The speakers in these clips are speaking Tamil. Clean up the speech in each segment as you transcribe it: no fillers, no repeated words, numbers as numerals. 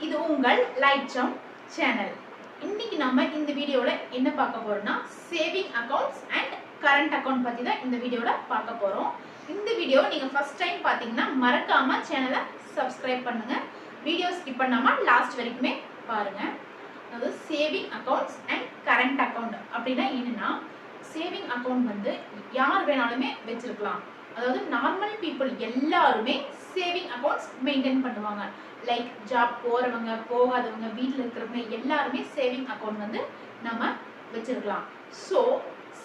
இது உங்கள் லைட்சம் சேனல். இன்னைக்கு நம்ம இந்த வீடியோல என்ன பார்க்க போறோம்னா saving accounts and current account பத்தி தான் இந்த வீடியோல பார்க்க போறோம். இந்த வீடியோ நீங்க ஃபர்ஸ்ட் டைம் பாத்தீங்கன்னா மறக்காம சேனலை சப்ஸ்கிரைப் பண்ணுங்க. வீடியோ ஸ்கிப் பண்ணாம லாஸ்ட் வரைக்குமே பாருங்க. அதாவது saving accounts and current account அப்படின்னா என்னன்னா, சேவிங் அக்கவுண்ட் வந்து யார் வேணாலுமே வச்சிருக்கலாம். அதாவது நார்மல் பீப்புள் எல்லாருமே சேவிங் அக்கவுண்ட்ஸ் மெயின்டைன் பண்ணுவாங்க. லைக் ஜாப் போறவங்க போகாதவங்க வீட்டில் இருக்கிறவங்க எல்லாருமே சேவிங் அக்கவுண்ட் வந்து நம்ம வச்சிருக்கலாம். ஸோ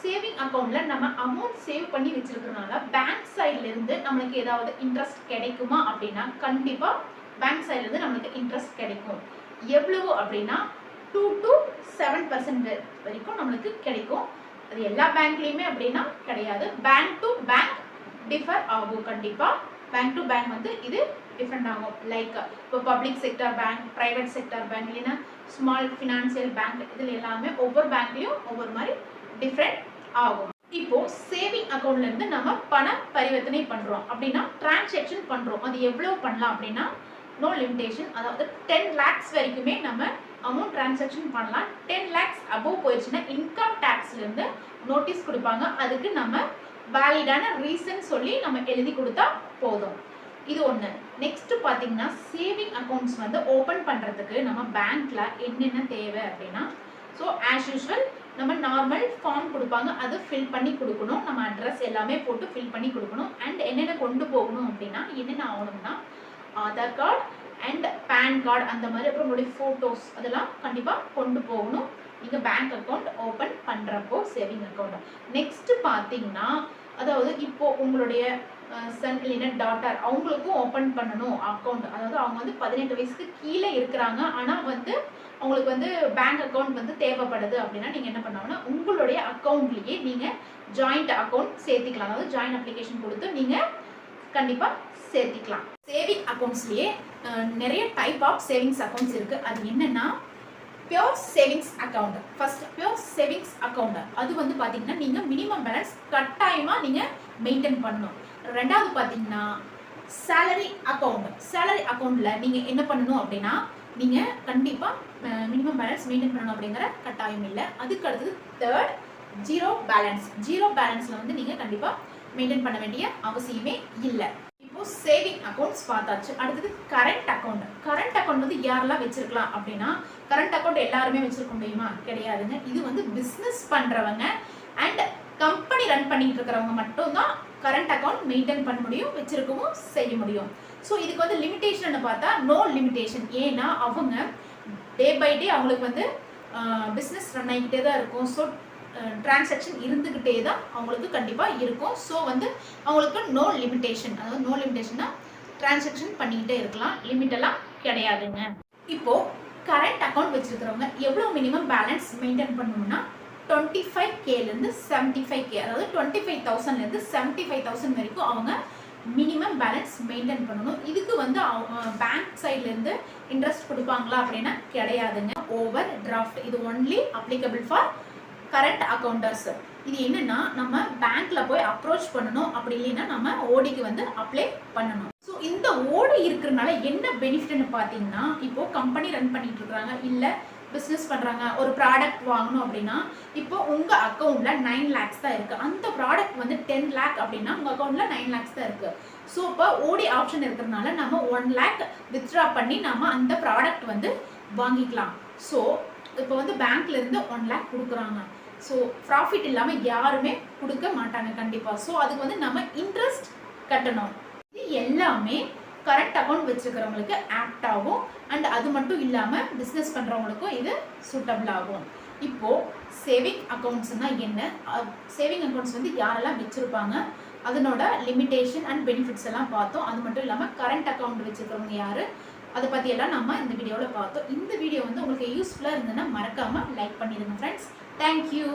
சேவிங் அக்கவுண்ட்ல நம்ம அமௌண்ட் சேவ் பண்ணி வச்சிருக்கிறதுனால பேங்க் சைட்ல இருந்து நம்மளுக்கு ஏதாவது இன்ட்ரெஸ்ட் கிடைக்குமா அப்படின்னா கண்டிப்பா பேங்க் சைட்ல இருந்து நம்மளுக்கு இன்ட்ரெஸ்ட் கிடைக்கும். எவ்வளவு அப்படின்னா 2 to 7% வரைக்கும் நம்மளுக்கு கிடைக்கும். அது எல்லா பேங்க்லயுமே அப்படின்னா கிடையாது. பேங்க் டு பேங்க் டிஃபர் ஆகும். கண்டிப்பா பேங்க் டு பேங்க் வந்து இது டிஃப்ரெண்ட் ஆகும். லைக் இப்போ public sector bank, private sector bank, இல்லைன்னா ஸ்மால் ஃபினான்சியல் பேங்க், இதில் எல்லாமே ஒவ்வொரு பேங்க்லையும் ஒவ்வொரு மாதிரி டிஃப்ரெண்ட் ஆகும். இப்போ சேவிங் அக்கௌண்ட்ல இருந்து நம்ம பண பரிவர்த்தனை பண்றோம் அப்படின்னா டிரான்சாக்ஷன் பண்றோம். அது எவ்வளவு பண்ணலாம் அப்படின்னா நோ லிமிடேஷன். அதாவது 10 lakhs வரைக்குமே நம்ம அமௌண்ட் டிரான்சாக்ஷன் பண்ணலாம். 10 lakhs above போயிடுச்சுன்னா இன்கம் டேக்ஸ்ல இருந்து நோட்டீஸ் கொடுப்பாங்க. அதுக்கு நம்ம வேலிடான ரீசன் சொல்லி நம்ம எழுதி கொடுத்தா போதும். இது ஒன்று. நெக்ஸ்ட் பார்த்தீங்கன்னா சேவிங் அக்கௌண்ட்ஸ் வந்து ஓப்பன் பண்ணுறதுக்கு நம்ம பேங்க்ல என்னென்ன தேவை அப்படின்னா, ஸோ ஆஸ் யூஸ்வல் நம்ம நார்மல் ஃபார்ம் கொடுப்பாங்க, அது ஃபில் பண்ணி கொடுக்கணும். நம்ம அட்ரஸ் எல்லாமே போட்டு ஃபில் பண்ணி கொடுக்கணும். அண்ட் என்னென்ன கொண்டு போகணும் அப்படின்னா என்னென்ன ஆகணும்னா Aadhaar card and PAN card அந்த மாதிரி, அப்புறம் உங்களுடைய ஃபோட்டோஸ் அதெல்லாம் கண்டிப்பாக கொண்டு போகணும் நீங்கள் பேங்க் அக்கௌண்ட் ஓப்பன் பண்ணுறப்போ சேவிங் அக்கௌண்ட். நெக்ஸ்ட் பார்த்தீங்கன்னா, அதாவது இப்போ உங்களுடைய சன் இல்லைன்னா டாட்டர் அவங்களுக்கும் ஓப்பன் பண்ணணும் அக்கௌண்ட். அதாவது அவங்க வந்து 18 வயசுக்கு கீழே இருக்கிறாங்க, ஆனால் வந்து அவங்களுக்கு வந்து பேங்க் அக்கௌண்ட் வந்து தேவைப்படுது அப்படின்னா நீங்கள் என்ன பண்ணாங்கன்னா உங்களுடைய அக்கௌண்ட்லேயே நீங்கள் ஜாயிண்ட் அக்கௌண்ட் சேர்த்திக்கலாம். அதாவது ஜாயிண்ட் அப்ளிகேஷன் கொடுத்து நீங்கள் கண்டிப்பாக சேர்த்திக்கலாம். சேவிங் அக்கௌண்ட்ஸ்லேயே நிறைய டைப் ஆஃப் சேவிங்ஸ் அக்கௌண்ட்ஸ் இருக்குது. அது என்னென்னா pure savings account. First pure savings account அது வந்து பார்த்தீங்கன்னா நீங்கள் மினிமம் பேலன்ஸ் கட்டாயமாக நீங்கள் மெயின்டைன் பண்ணணும். ரெண்டாவது பார்த்தீங்கன்னா சேலரி அக்கௌண்ட். சேலரி அக்கௌண்ட்டில் நீங்கள் என்ன பண்ணணும் அப்படின்னா நீங்கள் கண்டிப்பாக மினிமம் பேலன்ஸ் மெயின்டைன் பண்ணணும் அப்படிங்கிற கட்டாயம் இல்லை. அதுக்கு அடுத்தது தேர்ட் ஜீரோ பேலன்ஸ். ஜீரோ பேலன்ஸில் வந்து நீங்கள் கண்டிப்பாக மெயின்டைன் பண்ண வேண்டிய அவசியமே இல்லை. இப்போ சேவிங் அக்கௌண்ட்ஸ் பார்த்தாச்சு. அடுத்தது கரண்ட் அக்கௌண்ட். கரண்ட் அக்கௌண்ட் வந்து யாரெல்லாம் வச்சிருக்கலாம் அப்படின்னா, கரண்ட் அக்கௌண்ட் எல்லாருமே வச்சிருக்க முடியுமா? கிடையாதுங்க. இது வந்து பிஸ்னஸ் பண்றவங்க அண்ட் கம்பெனி ரன் பண்ணிட்டு இருக்கிறவங்க மட்டும்தான் கரண்ட் அக்கௌண்ட் மெயின்டைன் பண்ண முடியும், வச்சிருக்கவும் செய்ய முடியும். ஸோ இதுக்கு வந்து லிமிடேஷன் பார்த்தா நோ லிமிடேஷன். ஏன்னா அவங்க டே பை டே அவங்களுக்கு வந்து பிஸ்னஸ் ரன் ஆகிக்கிட்டே தான் இருக்கும். ஸோ டிரான்சாக்ஷன் இருந்துக்கிட்டே தான் அவங்களுக்கு கண்டிப்பாக இருக்கும். ஸோ வந்து அவங்களுக்கு நோ லிமிடேஷன். அதாவது நோ லிமிடேஷன்னா டிரான்சாக்ஷன் பண்ணிக்கிட்டே இருக்கலாம், லிமிட்டெல்லாம் கிடையாதுங்க. இப்போது கரண்ட் அக்கௌண்ட் வச்சுருக்கிறவங்க எவ்வளோ மினிமம் பேலன்ஸ் மெயின்டைன் பண்ணணும்னா 25Kலேருந்து 75K, அதாவது 25,000லேருந்து 75,000 வரைக்கும் அவங்க மினிமம் பேலன்ஸ் மெயின்டைன் பண்ணணும். இதுக்கு வந்து பேங்க் சைட்லேருந்து இன்ட்ரெஸ்ட் கொடுப்பாங்களா அப்படின்னா கிடையாதுங்க. ஓவர் டிராஃப்ட் இது ஒன்லி அப்ளிகபிள் ஃபார் கரண்ட் அக்கௌண்டர்ஸ். இது என்னன்னா நம்ம பேங்க்ல போய் அப்ரோச் பண்ணணும், அப்படி இல்லைன்னா நம்ம ஓடிக்கு வந்து அப்ளை பண்ணணும். ஸோ இந்த ஓடி இருக்கிறதுனால என்ன பெனிஃபிட்னு பார்த்தீங்கன்னா, இப்போ கம்பெனி ரன் பண்ணிட்டு இருக்காங்க, இல்லை பிஸ்னஸ் பண்ணுறாங்க, ஒரு ப்ராடக்ட் வாங்கணும் அப்படின்னா இப்போ உங்கள் அக்கௌண்ட்டில் 9 lakhs தான் இருக்குது. அந்த ப்ராடக்ட் வந்து 10 lakh அப்படின்னா உங்கள் அக்கௌண்ட்டில் 9 lakhs தான் இருக்குது. ஸோ இப்போ ஓடி ஆப்ஷன் இருக்கிறதுனால நம்ம 1 lakh வித்ட்ரா பண்ணி நம்ம அந்த ப்ராடக்ட் வந்து வாங்கிக்கலாம். ஸோ இப்போ வந்து பேங்க்ல இருந்து 1 lakh கொடுக்குறாங்க. ஸோ ப்ராஃபிட் இல்லாமல் யாருமே கொடுக்க மாட்டாங்க கண்டிப்பாக. ஸோ அதுக்கு வந்து நம்ம இன்ட்ரெஸ்ட் கட்டணும். இது எல்லாமே கரண்ட் அக்கௌண்ட் வச்சுருக்கிறவங்களுக்கு ஆப்ட் ஆகும். அண்ட் அது மட்டும் இல்லாமல் பிஸ்னஸ் பண்ணுறவங்களுக்கும் இது சூட்டபிள் ஆகும். இப்போது சேவிங் அக்கௌண்ட்ஸ்னால் என்ன, சேவிங் அக்கௌண்ட்ஸ் வந்து யாரெல்லாம் வச்சுருப்பாங்க, அதனோட லிமிடேஷன் அண்ட் பெனிஃபிட்ஸ் எல்லாம் பார்த்தோம். அது மட்டும் இல்லாமல் கரண்ட் அக்கௌண்ட் வச்சுருக்கிறவங்க யார், அதை பற்றியெல்லாம் நம்ம இந்த வீடியோவில் பார்த்தோம். இந்த வீடியோ வந்து உங்களுக்கு யூஸ்ஃபுல்லாக இருந்ததுன்னா மறக்காமல் லைக் பண்ணிடுங்க ஃப்ரெண்ட்ஸ். தேங்க்யூ.